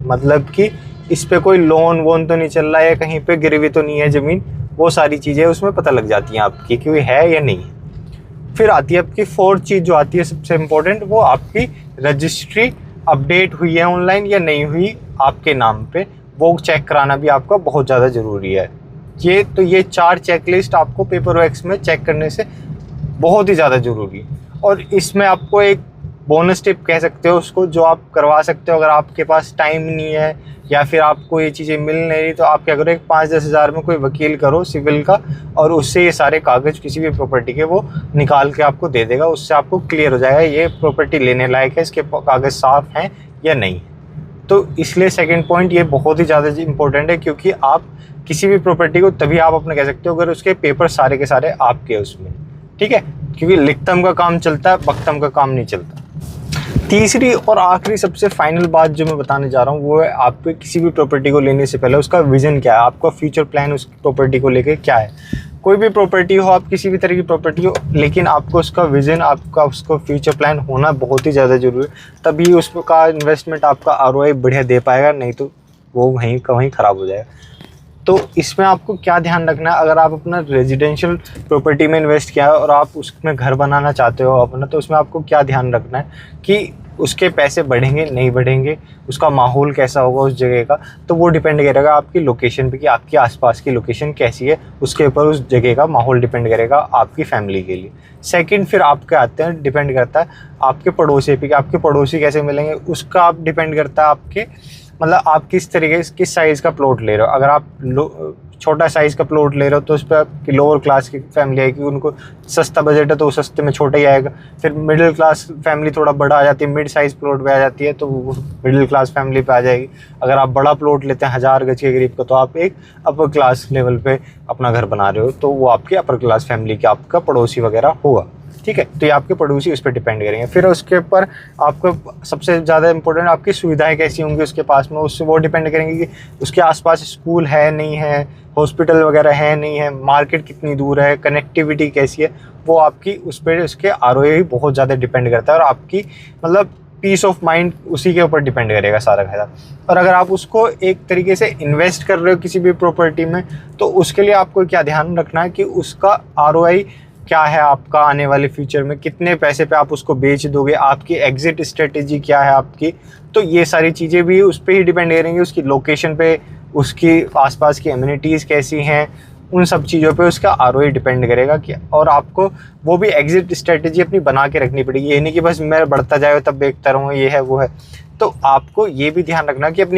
मतलब कि इस पे कोई लोन वोन तो नहीं चल रहा है, कहीं पे गिरवी तो नहीं है ज़मीन, वो सारी चीज़ें उसमें पता लग जाती हैं आपकी कि है या नहीं। फिर आती है आपकी फोर्थ चीज़ जो आती है सबसे इम्पोर्टेंट, वो आपकी रजिस्ट्री अपडेट हुई है ऑनलाइन या नहीं हुई आपके नाम पे, वो चेक कराना भी आपका बहुत ज़्यादा ज़रूरी है। ये 4 चेकलिस्ट आपको पेपरवर्क्स में चेक करने से बहुत ही ज़्यादा ज़रूरी है। और इसमें आपको एक बोनस टिप कह सकते हो उसको, जो आप करवा सकते हो अगर आपके पास टाइम नहीं है या फिर आपको ये चीज़ें मिल नहीं रही, तो आप क्या करो, एक 5-10 हज़ार में कोई वकील करो सिविल का, और उससे ये सारे कागज़ किसी भी प्रॉपर्टी के वो निकाल के आपको दे देगा। उससे आपको क्लियर हो जाएगा ये प्रॉपर्टी लेने लायक है, इसके कागज़ साफ़ हैं या नहीं। तो इसलिए सेकंड पॉइंट ये बहुत ही ज़्यादा इंपॉर्टेंट है, क्योंकि आप किसी भी प्रॉपर्टी को तभी आप अपना कह सकते हो अगर उसके पेपर सारे के सारे आपके उसमें, ठीक है, क्योंकि लिखतम का काम चलता है, बख्तम का काम नहीं चलता। तीसरी और आखिरी सबसे फाइनल बात जो मैं बताने जा रहा हूँ वो है, आपको किसी भी प्रॉपर्टी को लेने से पहले उसका विज़न क्या है, आपका फ्यूचर प्लान उस प्रॉपर्टी को लेके क्या है। कोई भी प्रॉपर्टी हो, आप किसी भी तरह की प्रॉपर्टी हो, लेकिन आपको उसका विज़न, आपका उसका फ्यूचर प्लान होना बहुत ही ज़्यादा ज़रूरी है। तभी उसका इन्वेस्टमेंट आपका आरओआई बढ़िया दे पाएगा, नहीं तो वो वहीं का वहीं ख़राब हो जाएगा। तो इसमें आपको क्या ध्यान रखना है, अगर आप अपना रेजिडेंशियल प्रॉपर्टी में इन्वेस्ट किया है और आप उसमें घर बनाना चाहते हो अपना, तो उसमें आपको क्या ध्यान रखना है कि उसके पैसे बढ़ेंगे नहीं बढ़ेंगे, उसका माहौल कैसा होगा उस जगह का, तो वो डिपेंड करेगा आपकी लोकेशन पे कि आपकी आसपास की लोकेशन कैसी है, उसके ऊपर उस जगह का माहौल डिपेंड करेगा आपकी फैमिली के लिए। सेकंड फिर आपके आते हैं, डिपेंड करता है आपके पड़ोसी पे कि आपके पड़ोसी कैसे मिलेंगे, उसका आप डिपेंड करता है आपके, मतलब आप किस तरीके से किस साइज़ का प्लॉट ले रहे हो। अगर आप छोटा साइज़ का प्लॉट ले रहे हो तो उस पर आपकी लोअर क्लास की फैमिली आएगी, उनको सस्ता बजट है तो वो सस्ते में छोटा ही आएगा। फिर मिडिल क्लास फैमिली थोड़ा बड़ा आ जाती है, मिड साइज़ प्लॉट पे आ जाती है, तो वो मिडिल क्लास फैमिली पे आ जाएगी। अगर आप बड़ा प्लॉट लेते हैं 1000 गज के करीब का, तो आप एक अपर क्लास लेवल पे अपना घर बना रहे हो, तो वो आपके अपर क्लास फैमिली के आपका पड़ोसी वगैरह होगा, ठीक है। तो ये आपके पड़ोसी उस पर डिपेंड करेंगे। फिर उसके ऊपर आपको सबसे ज़्यादा इंपॉर्टेंट आपकी सुविधाएं कैसी होंगी उसके पास में, उससे वो डिपेंड करेंगे कि उसके आसपास स्कूल है नहीं है, हॉस्पिटल वगैरह है नहीं है, मार्केट कितनी दूर है, कनेक्टिविटी कैसी है, वो आपकी उस पर उसके आरओआई बहुत ज़्यादा डिपेंड करता है। और आपकी मतलब पीस ऑफ माइंड उसी के ऊपर डिपेंड करेगा सारा खासा। और अगर आप उसको एक तरीके से इन्वेस्ट कर रहे हो किसी भी प्रॉपर्टी में, तो उसके लिए आपको क्या ध्यान रखना है कि उसका आरओआई क्या है, आपका आने वाले फ्यूचर में कितने पैसे पे आप उसको बेच दोगे, आपकी एग्जिट स्ट्रेटेजी क्या है आपकी। तो ये सारी चीज़ें भी उस पर ही डिपेंड करेंगी, उसकी लोकेशन पे, उसकी आसपास की एमिनिटीज़ कैसी हैं, उन सब चीज़ों पे उसका आरओआई डिपेंड करेगा कि, और आपको वो भी एग्जिट स्ट्रेटेजी अपनी बना के रखनी पड़ेगी। ये नहीं कि बस मैं बढ़ता जाए तब बेचता रहूँ, ये है वो है। तो आपको ये भी ध्यान रखना कि अपनी